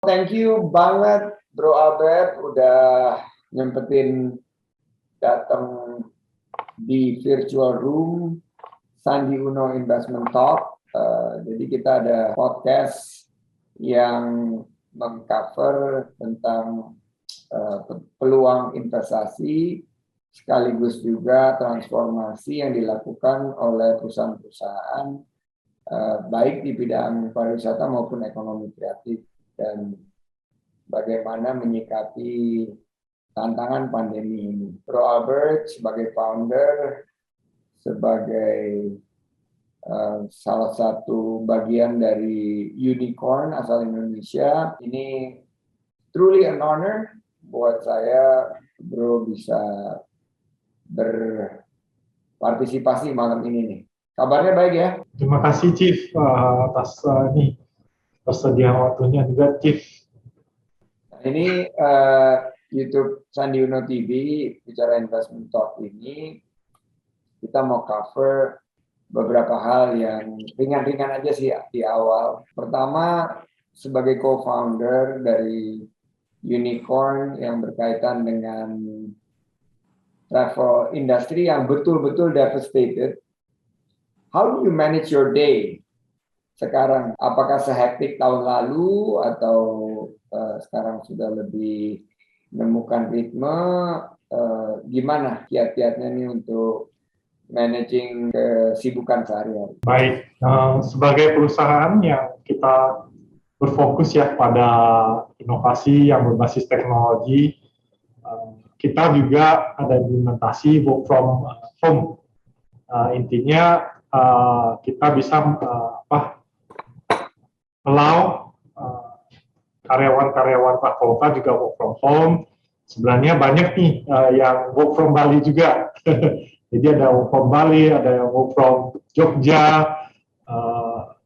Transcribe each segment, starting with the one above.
Thank you banget Bro Albert udah nyempetin datang di virtual room Sandi Uno Investment Talk. Jadi kita ada podcast yang mengcover tentang peluang investasi sekaligus juga transformasi yang dilakukan oleh perusahaan-perusahaan baik di bidang pariwisata maupun ekonomi kreatif dan bagaimana menyikapi tantangan pandemi ini. Bro Albert sebagai founder, sebagai salah satu bagian dari unicorn asal Indonesia, ini truly an honor buat saya, Bro, bisa berpartisipasi malam ini nih. Kabarnya baik ya? Terima kasih Chief atas persediaan waktunya juga Chief. Ini YouTube Sandi Uno TV bicara investment talk ini kita mau cover beberapa hal yang ringan-ringan aja sih di awal. Pertama, sebagai co-founder dari unicorn yang berkaitan dengan travel industry yang betul-betul devastated. How do you manage your day sekarang? Apakah sehektik tahun lalu atau sekarang sudah lebih menemukan ritme? Gimana kiat-kiatnya nih untuk managing kesibukan sehari-hari? Baik, sebagai perusahaan yang kita berfokus ya pada inovasi yang berbasis teknologi, kita juga ada implementasi work from home. Intinya kita bisa allow karyawan-karyawan Traveloka juga work from home. Sebenarnya banyak nih yang work from Bali juga. Jadi ada work from Bali, ada yang work from Jogja.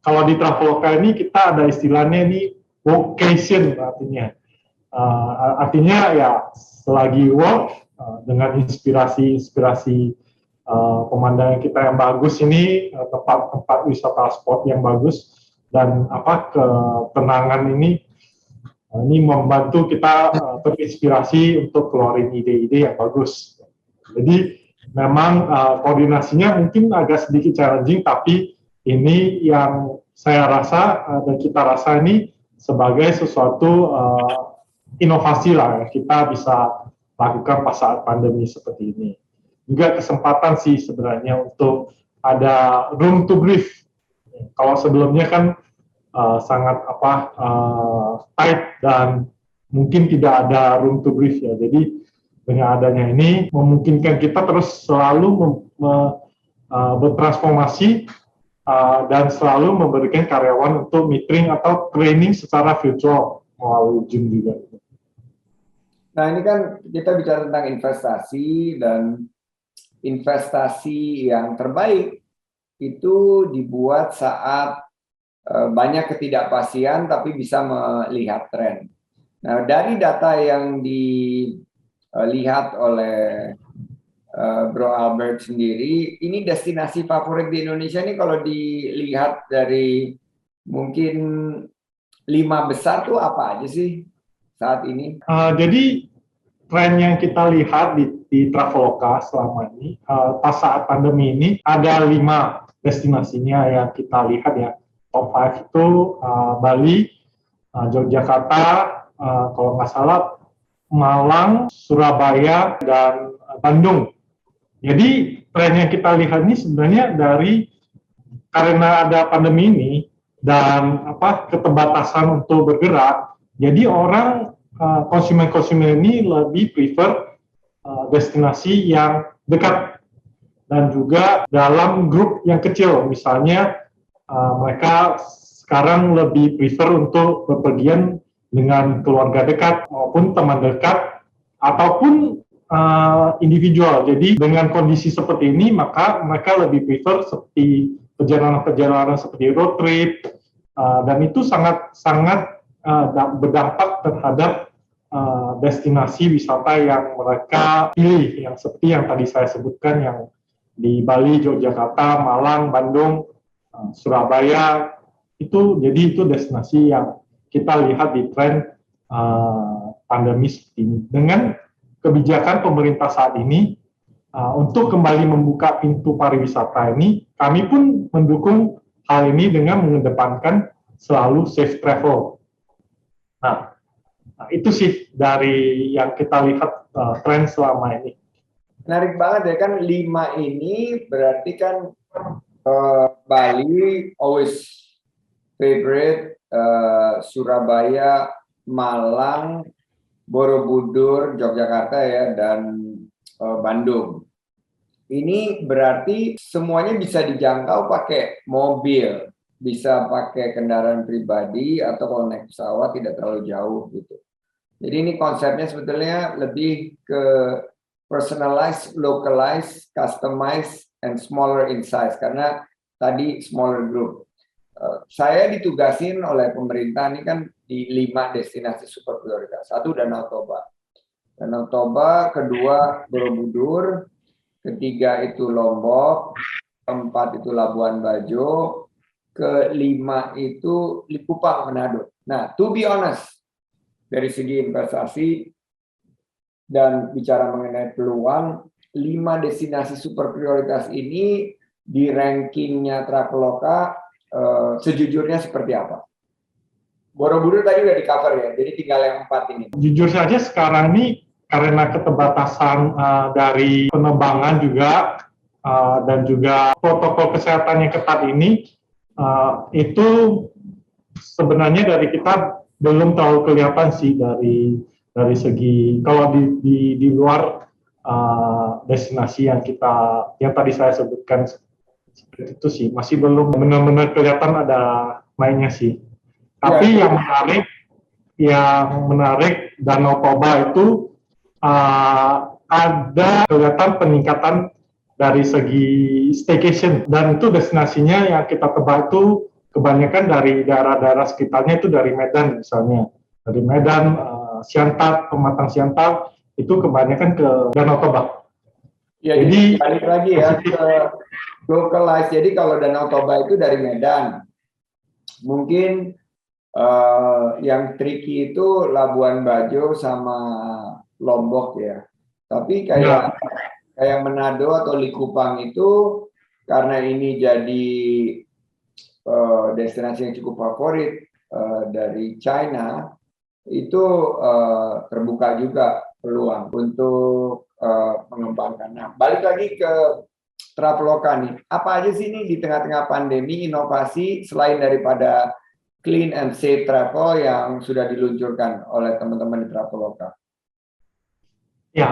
Kalau di Traveloka ini kita ada istilahnya ini workation artinya. Artinya ya selagi work dengan inspirasi pemandangan kita yang bagus ini, tempat-tempat wisata spot yang bagus dan ketenangan ini membantu kita terinspirasi untuk keluarin ide-ide yang bagus. Jadi memang koordinasinya mungkin agak sedikit challenging, tapi ini yang saya rasa dan kita rasa ini sebagai sesuatu inovasi lah yang kita bisa lakukan pas saat pandemi seperti ini. Juga kesempatan sih sebenarnya untuk ada room to breathe. Kalau sebelumnya kan sangat tight dan mungkin tidak ada room to breathe ya. Jadi dengan adanya ini memungkinkan kita terus selalu bertransformasi dan selalu memberikan karyawan untuk meeting atau training secara virtual melalui Zoom juga. Nah ini kan kita bicara tentang investasi dan investasi yang terbaik itu dibuat saat banyak ketidakpastian tapi bisa melihat tren. Nah dari data yang dilihat oleh Bro Albert sendiri, ini destinasi favorit di Indonesia ini kalau dilihat dari mungkin 5 besar tuh apa aja sih saat ini? Jadi tren yang kita lihat di Traveloka selama ini, pas saat pandemi ini, ada 5 destinasinya yang kita lihat ya. Top 5 itu Bali, Yogyakarta, kalau nggak salah Malang, Surabaya, dan Bandung. Jadi tren yang kita lihat ini sebenarnya karena ada pandemi ini dan keterbatasan untuk bergerak, jadi orang konsumen-konsumen ini lebih prefer destinasi yang dekat dan juga dalam grup yang kecil. Misalnya mereka sekarang lebih prefer untuk bepergian dengan keluarga dekat maupun teman dekat ataupun individual. Jadi dengan kondisi seperti ini maka mereka lebih prefer seperti perjalanan-perjalanan seperti road trip dan itu sangat berdampak terhadap destinasi wisata yang mereka pilih, yang seperti yang tadi saya sebutkan, yang di Bali, Yogyakarta, Malang, Bandung, Surabaya, jadi itu destinasi yang kita lihat di tren pandemi seperti ini. Dengan kebijakan pemerintah saat ini untuk kembali membuka pintu pariwisata ini, kami pun mendukung hal ini dengan mengedepankan selalu safe travel. Nah, itu sih dari yang kita lihat tren selama ini. Menarik banget ya, kan 5 ini berarti kan Bali always favorite, Surabaya, Malang, Borobudur, Yogyakarta ya, dan Bandung. Ini berarti semuanya bisa dijangkau pakai mobil, bisa pakai kendaraan pribadi, atau kalau naik pesawat tidak terlalu jauh gitu. Jadi ini konsepnya sebetulnya lebih ke personalized, localized, customized, and smaller in size, karena tadi smaller group. Saya ditugasin oleh pemerintah ini kan di 5 destinasi super prioritas. 1 Danau Toba. Danau Toba, kedua Borobudur, ketiga itu Lombok, keempat itu Labuan Bajo, kelima itu Likupang, Manado. Nah, to be honest, dari segi investasi dan bicara mengenai peluang, 5 destinasi super prioritas ini di rankingnya Traveloka sejujurnya seperti apa? Borobudur tadi udah di cover ya, jadi tinggal yang 4 ini. Jujur saja sekarang ini karena keterbatasan dari penerbangan juga dan juga protokol kesehatan yang ketat ini, itu sebenarnya dari kita belum terlalu kelihatan sih dari segi kalau di luar destinasi yang tadi saya sebutkan seperti itu sih, masih belum benar-benar kelihatan ada mainnya sih. Tapi Ya, yang menarik Danau Toba itu ada kelihatan peningkatan dari segi staycation, dan itu destinasinya yang kita tebak itu kebanyakan dari daerah-daerah sekitarnya, itu dari Medan misalnya, dari Medan, Siantar, Pematang Siantar, itu kebanyakan ke Danau Toba. ya, jadi balik lagi ya ke localize. Jadi kalau Danau Toba itu dari Medan, mungkin yang tricky itu Labuan Bajo sama Lombok ya. Tapi kayak Manado atau Likupang itu karena ini jadi destinasi yang cukup favorit dari China, itu terbuka juga peluang untuk mengembangkan. Nah, balik lagi ke Traveloka nih. Apa aja sih ini di tengah-tengah pandemi inovasi selain daripada clean and safe travel yang sudah diluncurkan oleh teman-teman di Traveloka? Ya,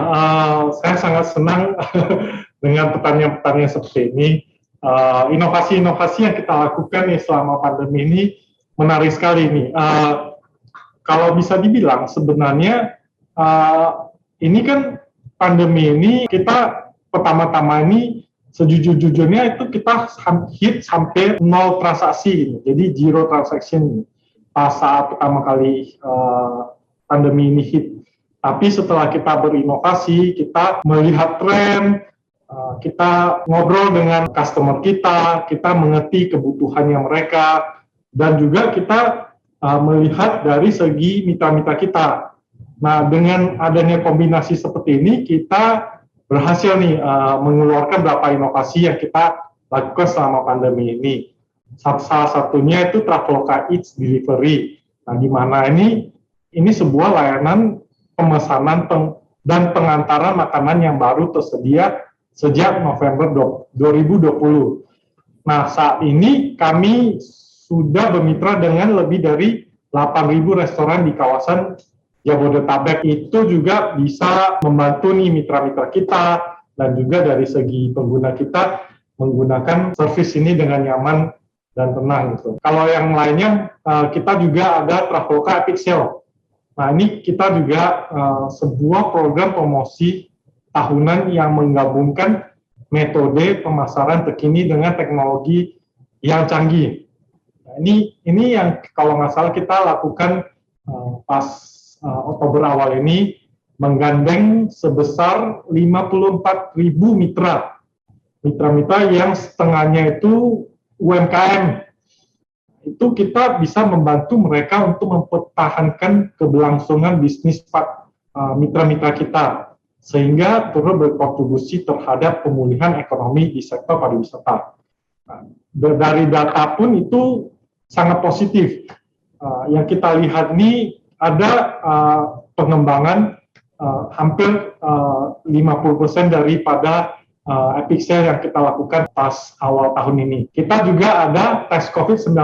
saya sangat senang dengan pertanyaan-pertanyaan seperti ini. Inovasi-inovasi yang kita lakukan nih selama pandemi ini menarik sekali nih. Kalau bisa dibilang sebenarnya ini kan pandemi ini kita pertama-tama ini sejujur-jujurnya itu kita hit sampai 0 transaksi gitu. Jadi zero transaction pas saat pertama kali pandemi ini hit. Tapi setelah kita berinovasi, kita melihat tren, kita ngobrol dengan customer kita mengerti kebutuhannya mereka, dan juga kita melihat dari segi mitra-mitra kita. Nah, dengan adanya kombinasi seperti ini, kita berhasil nih mengeluarkan beberapa inovasi yang kita lakukan selama pandemi ini. Salah satunya itu Traveloka Eats Delivery. Nah, di mana ini sebuah layanan pemesanan dan pengantaran makanan yang baru tersedia sejak November 2020. Nah, saat ini kami sudah bermitra dengan lebih dari 8.000 restoran di kawasan Jabodetabek. Itu juga bisa membantu nih mitra-mitra kita, dan juga dari segi pengguna kita menggunakan servis ini dengan nyaman dan tenang gitu. Kalau yang lainnya, kita juga ada Traveloka Epic Sale. Nah, ini kita juga sebuah program promosi tahunan yang menggabungkan metode pemasaran terkini dengan teknologi yang canggih. Nah, ini yang kalau nggak salah kita lakukan pas Oktober awal ini, menggandeng sebesar 54.000 mitra yang setengahnya itu UMKM. itu kita bisa membantu mereka untuk mempertahankan keberlangsungan bisnis mitra-mitra kita, sehingga turut berkontribusi terhadap pemulihan ekonomi di sektor pariwisata. Nah, dari data pun itu sangat positif. Yang kita lihat ini ada pengembangan hampir 50% daripada epic sale yang kita lakukan pas awal tahun ini. Kita juga ada tes COVID-19,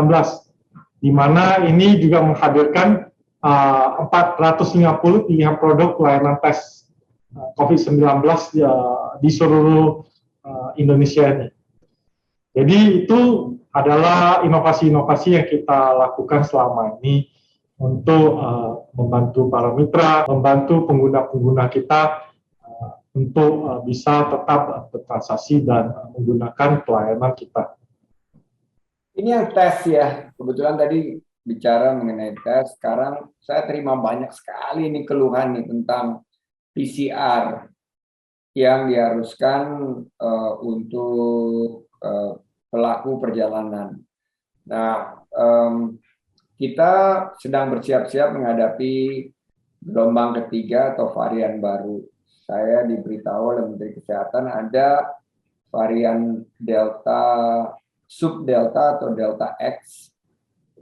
di mana ini juga menghadirkan 450 pilihan produk pelayanan tes COVID-19 di seluruh Indonesia ini. Jadi itu adalah inovasi-inovasi yang kita lakukan selama ini untuk membantu para mitra, membantu pengguna-pengguna kita untuk bisa tetap bertransaksi dan menggunakan pelayanan kita. Ini yang tes ya, kebetulan tadi bicara mengenai tes, sekarang saya terima banyak sekali nih keluhan nih tentang PCR yang diharuskan untuk pelaku perjalanan. Nah, kita sedang bersiap-siap menghadapi gelombang ketiga atau varian baru. Saya diberitahu oleh Menteri Kesehatan ada varian Delta, sub-Delta atau Delta X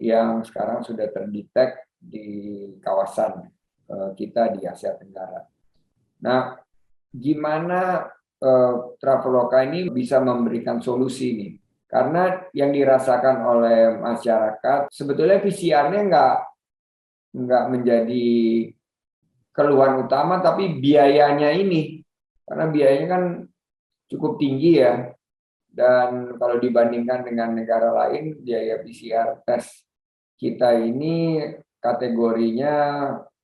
yang sekarang sudah terdetek di kawasan kita di Asia Tenggara. Nah, gimana Traveloka ini bisa memberikan solusi nih? Karena yang dirasakan oleh masyarakat sebetulnya PCR-nya nggak menjadi keluhan utama, tapi biayanya ini, karena biayanya kan cukup tinggi ya, dan kalau dibandingkan dengan negara lain, biaya PCR tes kita ini kategorinya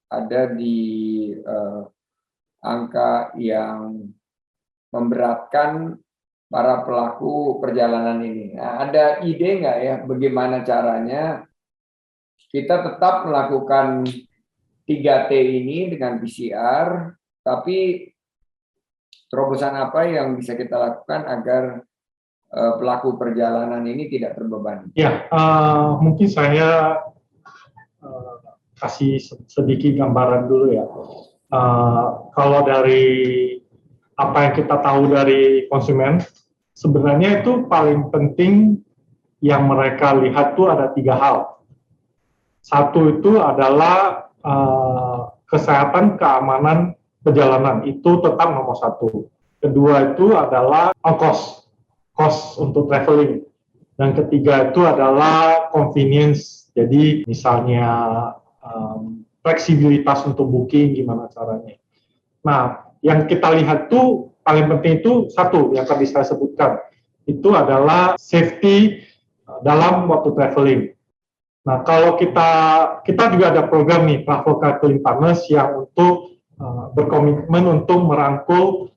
ada di angka yang memberatkan para pelaku perjalanan ini. Nah, ada ide nggak ya bagaimana caranya kita tetap melakukan 3T ini dengan PCR, tapi terobosan apa yang bisa kita lakukan agar pelaku perjalanan ini tidak terbebani? Ya, mungkin saya kasih sedikit gambaran dulu ya. Kalau dari apa yang kita tahu dari konsumen, sebenarnya itu paling penting yang mereka lihat tuh ada 3 hal. Satu itu adalah kesehatan, keamanan perjalanan, itu tetap nomor 1. Kedua itu adalah cost untuk traveling. Dan ketiga itu adalah convenience. Jadi misalnya fleksibilitas untuk booking, gimana caranya. Nah, yang kita lihat tuh paling penting itu satu yang tadi saya sebutkan, itu adalah safety dalam waktu traveling. Nah, kalau kita juga ada program nih, Traveloka Traveling Partners, yang untuk berkomitmen untuk merangkul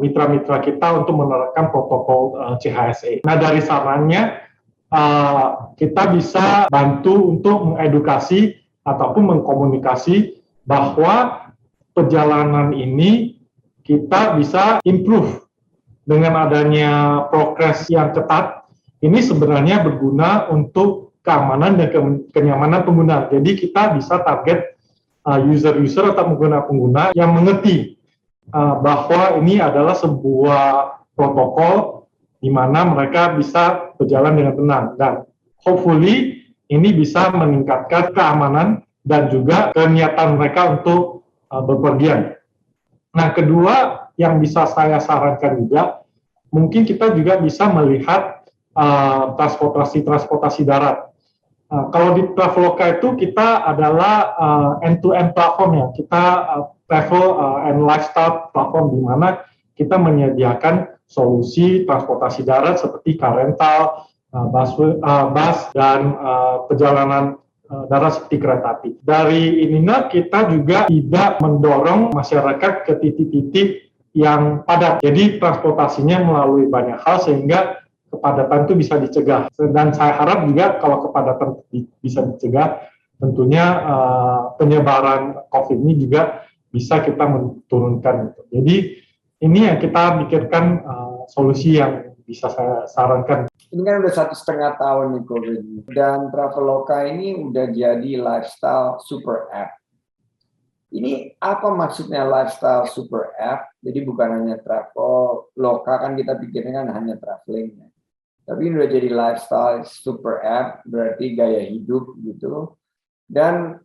mitra-mitra kita untuk menerapkan protokol CHSE. Nah, dari sarannya kita bisa bantu untuk mengedukasi ataupun mengkomunikasi bahwa perjalanan ini kita bisa improve dengan adanya progres yang ketat. Ini sebenarnya berguna untuk keamanan dan kenyamanan pengguna. Jadi kita bisa target user-user atau pengguna-pengguna yang mengerti bahwa ini adalah sebuah protokol di mana mereka bisa berjalan dengan tenang, dan hopefully ini bisa meningkatkan keamanan dan juga keniatan mereka untuk berpergian. Nah, kedua yang bisa saya sarankan juga, mungkin kita juga bisa melihat transportasi darat. Kalau di Traveloka itu kita adalah end-to-end platform ya, kita travel and lifestyle platform, di mana kita menyediakan solusi transportasi darat seperti car rental, bus dan perjalanan darat seperti kereta api. Dari inilah kita juga tidak mendorong masyarakat ke titik-titik yang padat. Jadi transportasinya melalui banyak hal sehingga kepadatan itu bisa dicegah. Dan saya harap juga kalau kepadatan bisa dicegah, tentunya penyebaran COVID ini juga bisa kita menurunkan. Jadi ini yang kita pikirkan solusi yang bisa saya sarankan? Ini kan udah 1,5 tahun nih COVID, dan Traveloka ini udah jadi lifestyle super app. Ini apa maksudnya lifestyle super app? Jadi bukan hanya Traveloka, kan kita pikirnya kan hanya traveling. Tapi ini udah jadi lifestyle super app, berarti gaya hidup gitu. Dan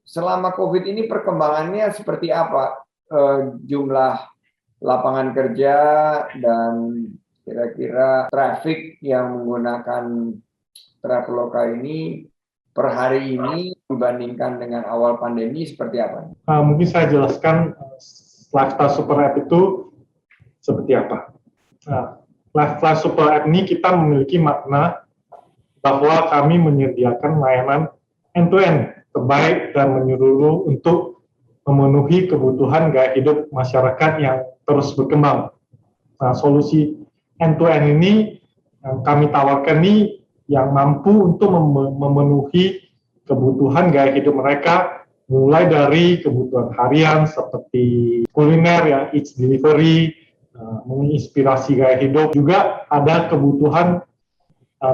selama COVID ini perkembangannya seperti apa? Jumlah lapangan kerja dan kira-kira traffic yang menggunakan Traveloka ini per hari ini dibandingkan dengan awal pandemi seperti apa? Mungkin saya jelaskan lifestyle super app itu seperti apa. Lifestyle super app ini kita memiliki makna bahwa kami menyediakan layanan end-to-end terbaik dan menyeluruh untuk memenuhi kebutuhan gaya hidup masyarakat yang terus berkembang. Nah, solusi end-to-end ini yang kami tawarkan ini yang mampu untuk memenuhi kebutuhan gaya hidup mereka, mulai dari kebutuhan harian seperti kuliner, ya, eats delivery, menginspirasi gaya hidup, juga ada kebutuhan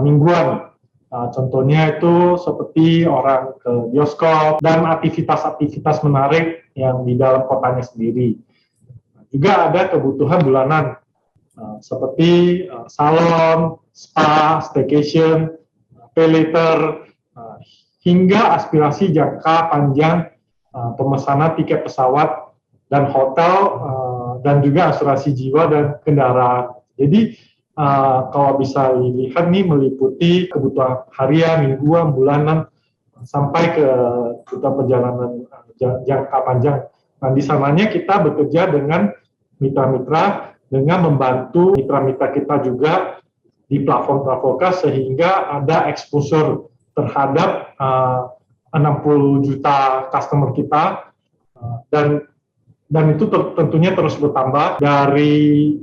mingguan. Contohnya itu seperti orang ke bioskop dan aktivitas-aktivitas menarik yang di dalam kotanya sendiri. Juga ada kebutuhan bulanan seperti salon, spa, staycation, pay later, hingga aspirasi jangka panjang pemesanan tiket pesawat dan hotel, dan juga asuransi jiwa dan kendaraan. Jadi kalau bisa dilihat nih meliputi kebutuhan harian, mingguan, bulanan, sampai ke kebutuhan perjalanan jangka panjang. Nah, di sananya kita bekerja dengan mitra-mitra dengan membantu mitra-mitra kita juga di platform Traveloka sehingga ada exposure terhadap 60 juta customer kita, dan itu tentunya terus bertambah dari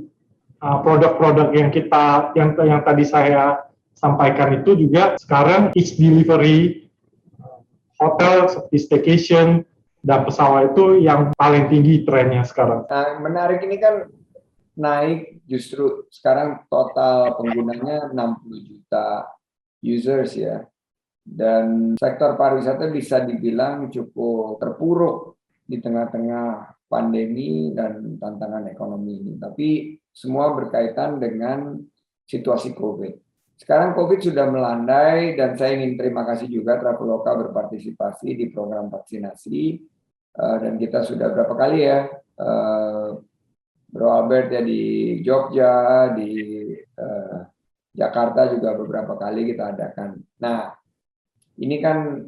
produk-produk yang tadi saya sampaikan. Itu juga sekarang each delivery, hotel seperti staycation dan pesawat itu yang paling tinggi trennya sekarang. Menarik, ini kan naik, justru sekarang total penggunanya 60 juta users ya, dan sektor pariwisata bisa dibilang cukup terpuruk di tengah-tengah pandemi dan tantangan ekonomi ini. Tapi semua berkaitan dengan situasi COVID. Sekarang COVID sudah melandai, dan saya ingin terima kasih juga Traveloka berpartisipasi di program vaksinasi, dan kita sudah berapa kali ya, Bro Albert ya, di Jogja, di Jakarta juga beberapa kali kita adakan. Nah, ini kan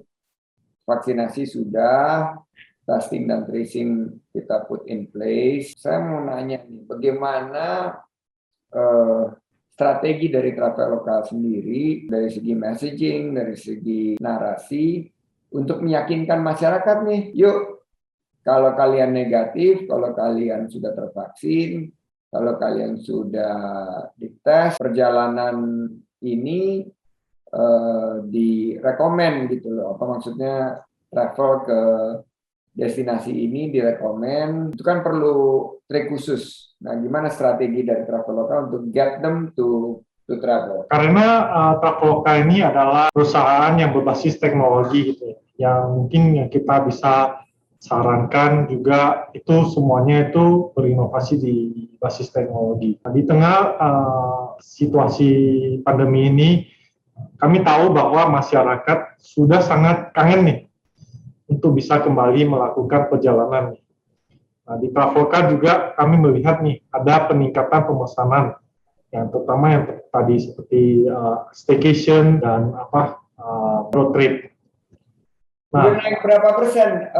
vaksinasi sudah, testing dan tracing kita put in place. Saya mau nanya nih, bagaimana strategi dari Traveloka sendiri dari segi messaging, dari segi narasi untuk meyakinkan masyarakat nih, yuk, kalau kalian negatif, kalau kalian sudah tervaksin, kalau kalian sudah dites, perjalanan ini direkomend gitu loh. Apa maksudnya, travel ke destinasi ini direkomend, itu kan perlu trik khusus. Nah, gimana strategi dari Traveloka untuk get them to travel? Karena Traveloka ini adalah perusahaan yang berbasis teknologi gitu, yang mungkin yang kita bisa sarankan juga itu semuanya itu berinovasi di basis teknologi. Nah, di tengah situasi pandemi ini, kami tahu bahwa masyarakat sudah sangat kangen nih untuk bisa kembali melakukan perjalanan. Nah, di Traveloka juga kami melihat nih ada peningkatan pemesanan, yang terutama yang tadi seperti staycation dan road trip. Nah, udah naik berapa persen,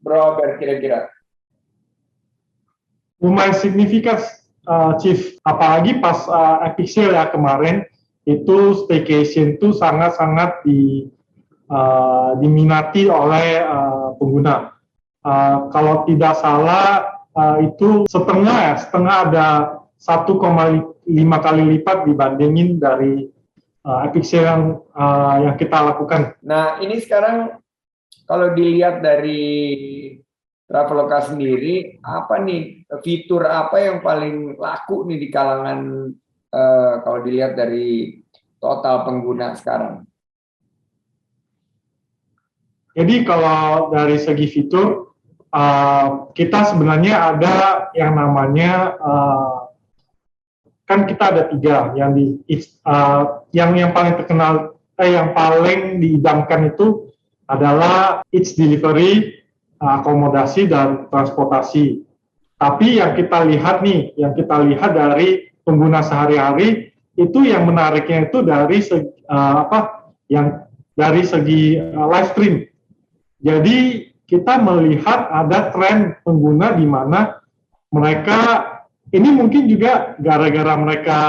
Bro Albert, kira-kira? Lumayan signifikan, Chief. Apalagi pas Epic Sale ya kemarin, itu staycation itu sangat-sangat diminati oleh pengguna. Kalau tidak salah itu setengah ada 1,5 kali lipat dibandingin dari Epic Sale yang kita lakukan. Nah, ini sekarang kalau dilihat dari Traveloka sendiri, apa nih fitur apa yang paling laku nih di kalangan kalau dilihat dari total pengguna sekarang? Jadi kalau dari segi fitur, kita sebenarnya ada yang namanya kan kita ada 3 yang paling terkenal, yang paling diidamkan itu adalah eats delivery, akomodasi dan transportasi. Tapi yang kita lihat dari pengguna sehari-hari itu yang menariknya itu dari segi live stream. Jadi kita melihat ada tren pengguna di mana mereka ini mungkin juga gara-gara mereka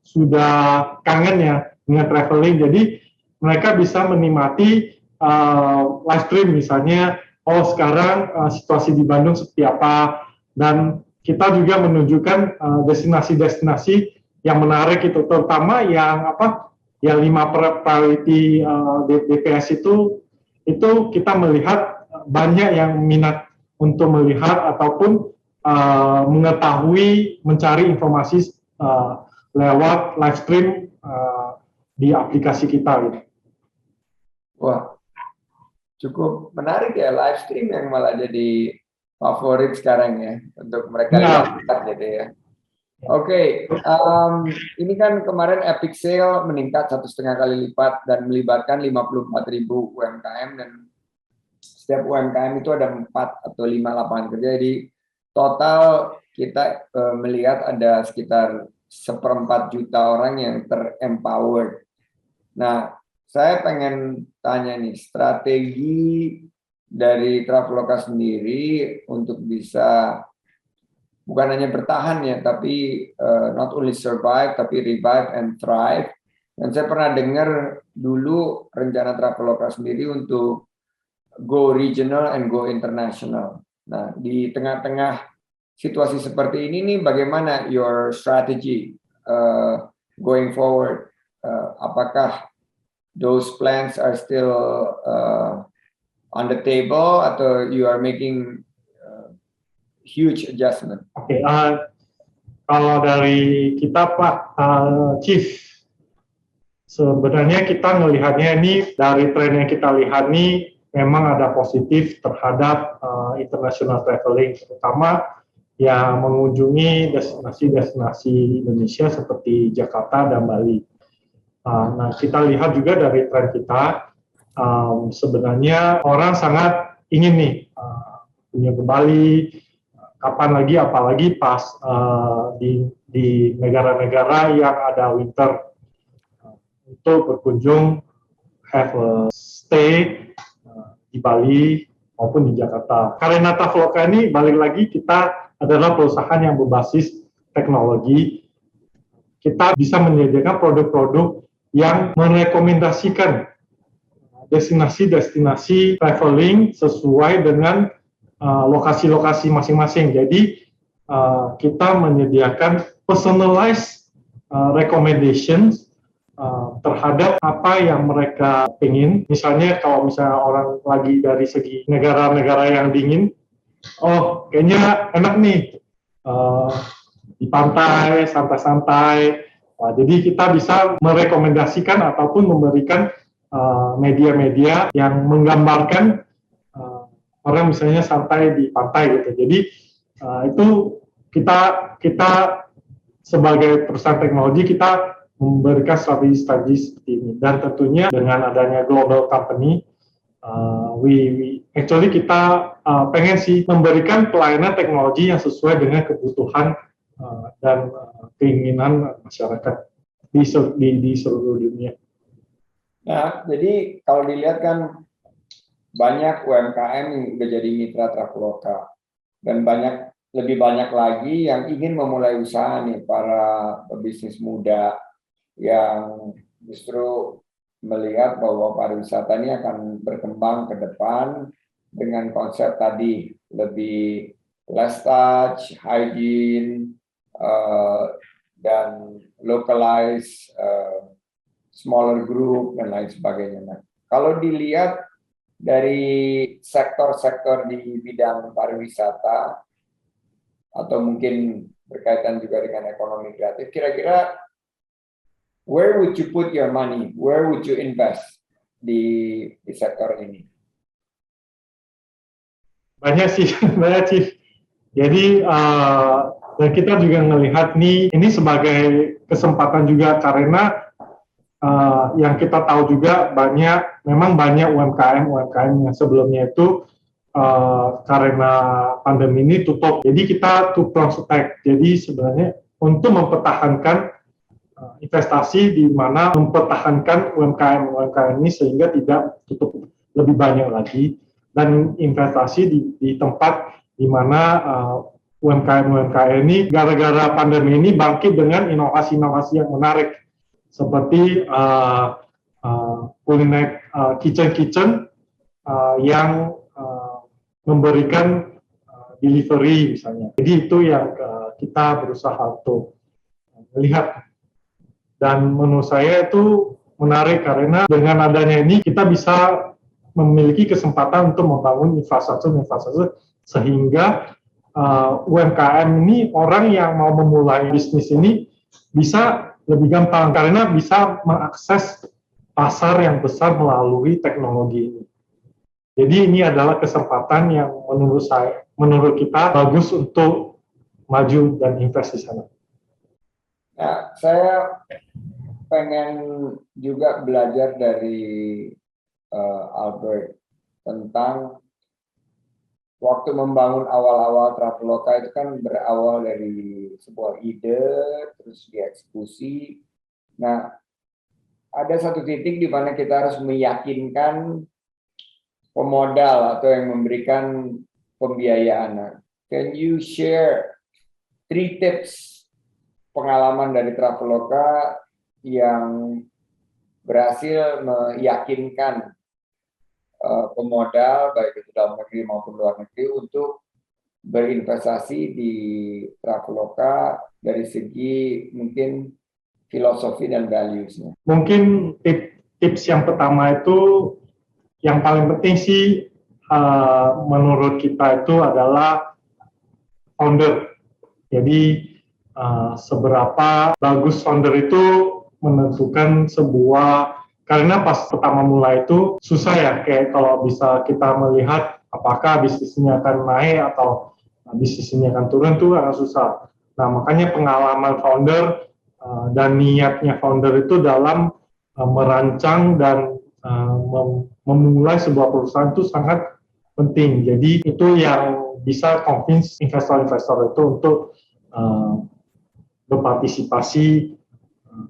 sudah kangen ya dengan traveling. Jadi mereka bisa menikmati live stream misalnya, sekarang situasi di Bandung seperti apa, dan kita juga menunjukkan destinasi-destinasi yang menarik itu, terutama yang 5 priority DPS itu kita melihat banyak yang minat untuk melihat ataupun mengetahui, mencari informasi lewat live stream di aplikasi kita gitu. Wah, cukup menarik ya, live stream yang malah jadi favorit sekarang ya untuk mereka lihat gitu ya. Oke, ini kan kemarin Epic Sale meningkat 1,5 kali lipat dan melibatkan 54.000 UMKM, dan setiap UMKM itu ada 4 atau 5 lapangan kerja. Jadi total kita melihat ada sekitar 1/4 juta orang yang ter-empowered. Nah, saya pengen tanya nih, strategi dari Traveloka sendiri untuk bisa bukan hanya bertahan ya, tapi not only survive, tapi revive and thrive. Dan saya pernah dengar dulu rencana Traveloka sendiri untuk go regional and go international. Nah, di tengah-tengah situasi seperti ini nih, bagaimana your strategy going forward? Apakah those plans are still on the table atau you are making huge adjustment? Oke, kalau dari kita Pak Chief, sebenarnya kita melihatnya ini dari tren yang kita lihat nih memang ada positif terhadap international traveling, terutama yang mengunjungi destinasi-destinasi Indonesia seperti Jakarta dan Bali. Nah, kita lihat juga dari tren kita, sebenarnya orang sangat ingin nih punya ke Bali. Kapan lagi, apalagi pas di negara-negara yang ada winter, untuk berkunjung, have a stay di Bali maupun di Jakarta. Karena Traveloka ini balik lagi kita adalah perusahaan yang berbasis teknologi. Kita bisa menyediakan produk-produk yang merekomendasikan destinasi-destinasi traveling sesuai dengan lokasi-lokasi masing-masing. Jadi kita menyediakan personalized recommendations terhadap apa yang mereka ingin. Misalnya kalau misalnya orang lagi dari segi negara-negara yang dingin, kayaknya enak nih di pantai, santai-santai. Jadi kita bisa merekomendasikan ataupun memberikan media-media yang menggambarkan orang misalnya santai di pantai gitu. Jadi itu kita sebagai perusahaan teknologi kita memberikan strategi-strategi seperti ini, dan tentunya dengan adanya global company, kita pengen sih memberikan pelayanan teknologi yang sesuai dengan kebutuhan dan keinginan masyarakat di seluruh dunia. Nah, jadi kalau dilihat kan banyak UMKM yang udah jadi mitra Traveloka, dan lebih banyak lagi yang ingin memulai usaha nih, para pebisnis muda yang justru melihat bahwa pariwisata ini akan berkembang ke depan dengan konsep tadi lebih less touch, hygiene, dan localize, smaller group dan lain sebagainya. Nah, kalau dilihat dari sektor-sektor di bidang pariwisata, atau mungkin berkaitan juga dengan ekonomi kreatif, kira-kira where would you put your money? Where would you invest di sektor ini? Banyak sih, banyak sih. Jadi dan kita juga melihat nih ini sebagai kesempatan juga karena yang kita tahu juga memang banyak UMKM yang sebelumnya itu karena pandemi ini tutup. Jadi kita to prospect. Jadi sebenarnya untuk mempertahankan investasi di mana mempertahankan UMKM ini sehingga tidak tutup lebih banyak lagi dan investasi di tempat di mana UMKM ini gara-gara pandemi ini bangkit dengan inovasi-inovasi yang menarik seperti kuliner kitchen yang memberikan delivery misalnya. Jadi itu yang kita berusaha untuk melihat dan menurut saya itu menarik karena dengan adanya ini kita bisa memiliki kesempatan untuk membangun infrastruktur sehingga UMKM ini orang yang mau memulai bisnis ini bisa lebih gampang karena bisa mengakses pasar yang besar melalui teknologi ini. Jadi ini adalah kesempatan yang menurut kita bagus untuk maju dan invest di sana. Nah, saya pengen juga belajar dari Albert tentang waktu membangun awal-awal Traveloka itu kan berawal dari sebuah ide, terus dieksekusi. Nah, ada satu titik di mana kita harus meyakinkan pemodal atau yang memberikan pembiayaan. Can you share 3 tips pengalaman dari Traveloka yang berhasil meyakinkan pemodal baik itu dalam negeri maupun luar negeri untuk berinvestasi di Traveloka dari segi mungkin filosofi dan values-nya. Mungkin tips yang pertama itu yang paling penting sih menurut kita itu adalah founder. Jadi seberapa bagus founder itu menentukan sebuah, karena pas pertama mulai itu susah ya, kayak kalau bisa kita melihat apakah bisnisnya akan naik atau bisnisnya akan turun itu agak susah. Nah makanya pengalaman founder dan niatnya founder itu dalam merancang dan memulai sebuah perusahaan itu sangat penting. Jadi itu yang bisa convince investor-investor itu untuk berpartisipasi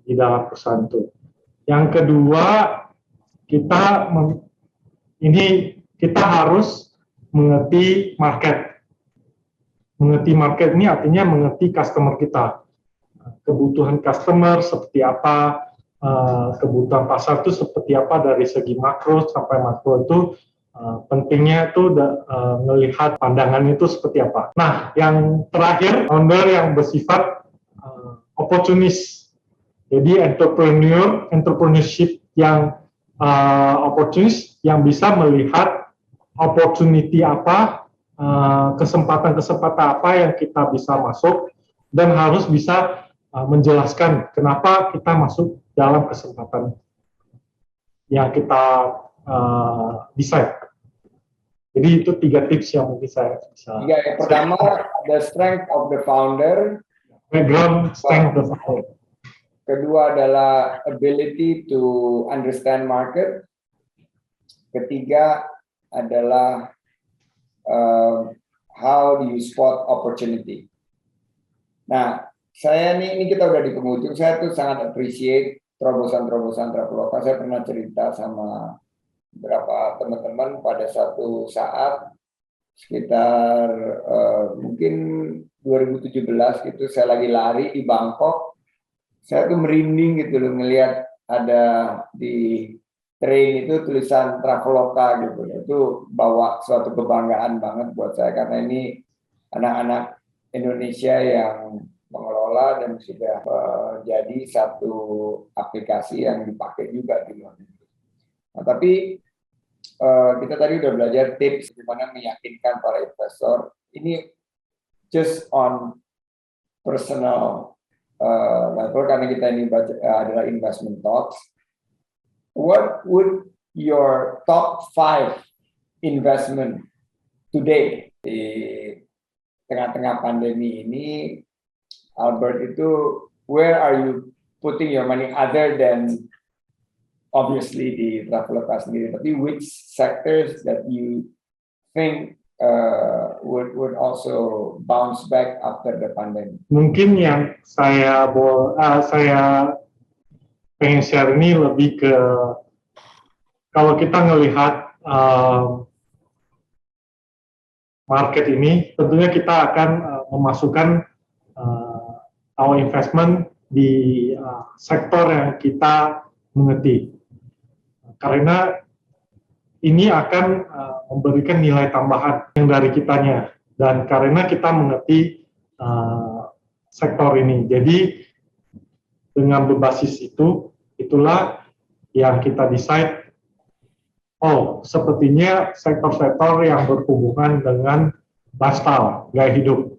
di dalam perusahaan itu. Yang kedua, kita harus mengerti market. Mengerti market ini artinya mengerti customer kita. Kebutuhan customer seperti apa, kebutuhan pasar itu seperti apa dari segi makro sampai makro itu pentingnya itu melihat pandangan itu seperti apa. Nah, yang terakhir, founder yang bersifat opportunis. Jadi entrepreneurship yang opportunis yang bisa melihat opportunity apa, kesempatan-kesempatan apa yang kita bisa masuk dan harus bisa menjelaskan kenapa kita masuk dalam kesempatan yang kita decide. Jadi itu 3 tips yang mungkin saya bisa. Yang pertama, the strength of the founder. Background strength of the founder. Kedua adalah ability to understand market. Ketiga adalah how do you spot opportunity. Nah, saya ini kita udah di penghujung. Saya tuh sangat appreciate terobosan-terobosan Traveloka. Saya pernah cerita sama beberapa teman-teman pada satu saat sekitar mungkin 2017 gitu, saya lagi lari di Bangkok. Saya tuh merinding gitu loh ngelihat ada di train itu tulisan Traveloka gitu. Itu bawa suatu kebanggaan banget buat saya karena ini anak-anak Indonesia yang mengelola dan sudah jadi satu aplikasi yang dipakai juga di luar negeri. Nah, tapi kita tadi udah belajar tips bagaimana meyakinkan para investor. Ini just on personal level, karena kita ini adalah investment talks, what would your top 5 investment today di tengah-tengah pandemi ini, Albert, itu where are you putting your money other than obviously di Traveloka sendiri, tapi which sectors that you think would also bounce back after the pandemic? Mungkin yang saya pengen share ini lebih ke, kalau kita ngelihat market ini, tentunya kita akan memasukkan our investment di sektor yang kita mengerti, karena ini akan memberikan nilai tambahan yang dari kitanya, dan karena kita mengerti sektor ini, jadi dengan berbasis itulah yang kita decide, oh sepertinya sektor-sektor yang berhubungan dengan lifestyle, gaya hidup,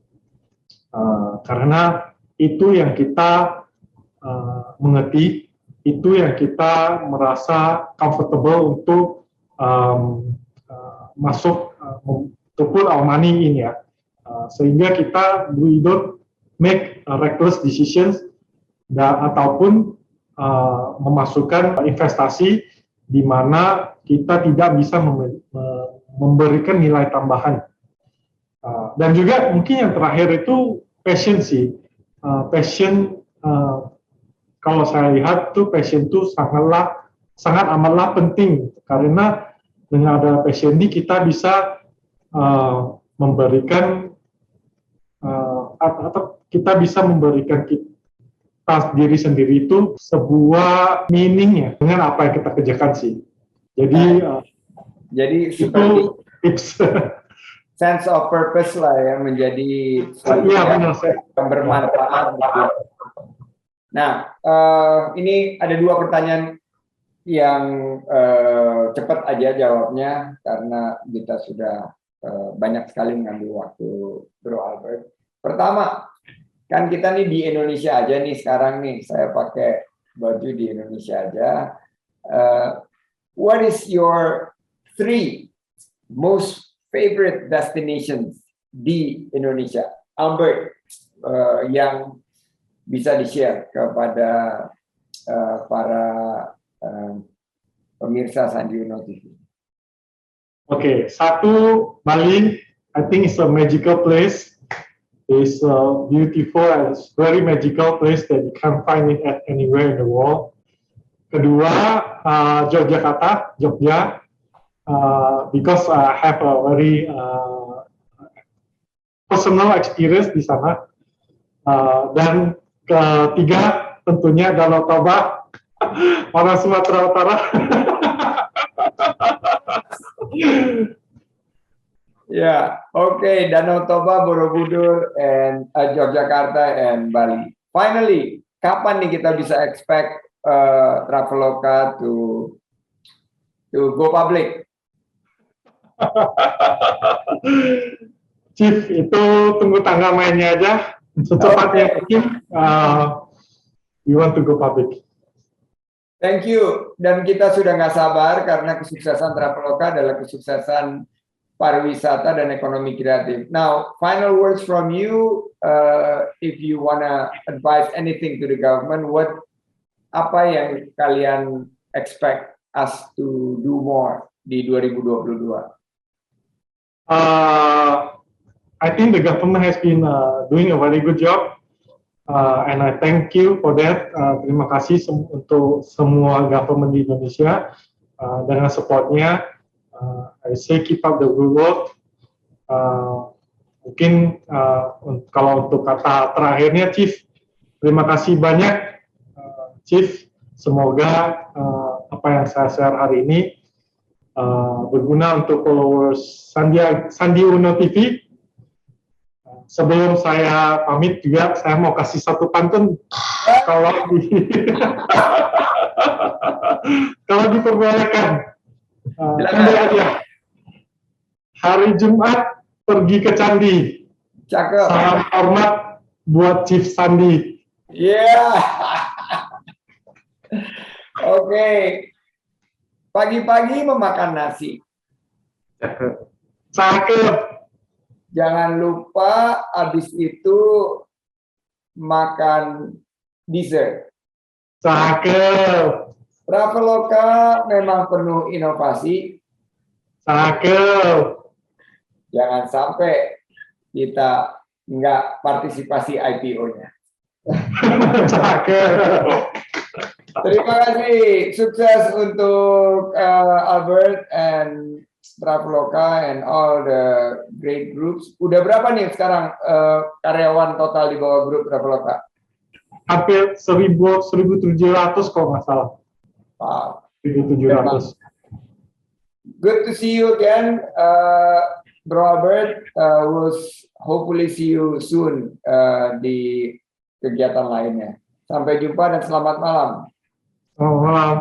karena itu yang kita mengerti, itu yang kita merasa comfortable untuk masuk, to put our money in, ya, sehingga we don't make reckless decisions ataupun memasukkan investasi di mana kita tidak bisa memberikan nilai tambahan. Dan juga mungkin yang terakhir itu passion sih, passion. Kalau saya lihat tuh passion itu sangat amatlah penting, karena dengan ada passion ini kita bisa memberikan atau kita bisa memberikan kita diri sendiri itu sebuah meaning-nya dengan apa yang kita kerjakan sih. Jadi itu tips. Sense of purpose lah ya, menjadi benar, yang bermanfaat. Nah, ini ada 2 pertanyaan yang cepat aja jawabnya, karena kita sudah banyak sekali mengambil waktu, Bro Albert. Pertama, kan kita nih di Indonesia aja nih sekarang nih, saya pakai baju di Indonesia aja. What is your 3 most favorite destinations di Indonesia, Albert, yang bisa di-share kepada para pemirsa Sandi Uno TV? Oke, 1, Bali. I think it's a magical place. It's a beautiful and it's very magical place that you can't find it at anywhere in the world. Kedua, Yogyakarta, Jogja, because I have a very personal experience di sana. Dan ketiga, tentunya Danau Toba, orang Sumatera Utara. Yeah, okay, Danau Toba, Borobudur, and Yogyakarta and Bali. Finally, kapan nih kita bisa expect Traveloka to go public? Chief, itu tunggu tanggal mainnya aja. Secepatnya mungkin we want to go public. Thank you. Dan kita sudah nggak sabar karena kesuksesan Traveloka adalah kesuksesan pariwisata dan ekonomi kreatif. Now, final words from you. If you wanna advise anything to the government, apa yang kalian expect us to do more di 2022? I think the government has been doing a very good job, and I thank you for that. Terima kasih untuk semua government di Indonesia dengan supportnya. I say keep up the good work. Mungkin kalau untuk kata terakhirnya, Chief, terima kasih banyak, Chief. Semoga apa yang saya share hari ini berguna untuk followers Sandi Uno TV. Sebelum saya pamit juga, saya mau kasih satu pantun kalau diperbolehkan. Hari Jumat pergi ke candi, Cakep. Salam hormat buat Chief Sandi. Iya. Oke. Pagi-pagi memakan nasi. Cakep. Jangan lupa habis itu makan dessert. Cakep. Traveloka memang penuh inovasi. Cakep. Jangan sampai kita nggak partisipasi IPO-nya. Cakep. Terima kasih, sukses untuk Albert and Traveloka and all the great groups. Udah berapa nih sekarang karyawan total di bawah grup Traveloka? Hampir 1.700 kalau nggak salah. Wow. 1.700. Good to see you again, Bro Albert. We'll hopefully see you soon di kegiatan lainnya. Sampai jumpa dan selamat malam. Selamat malam.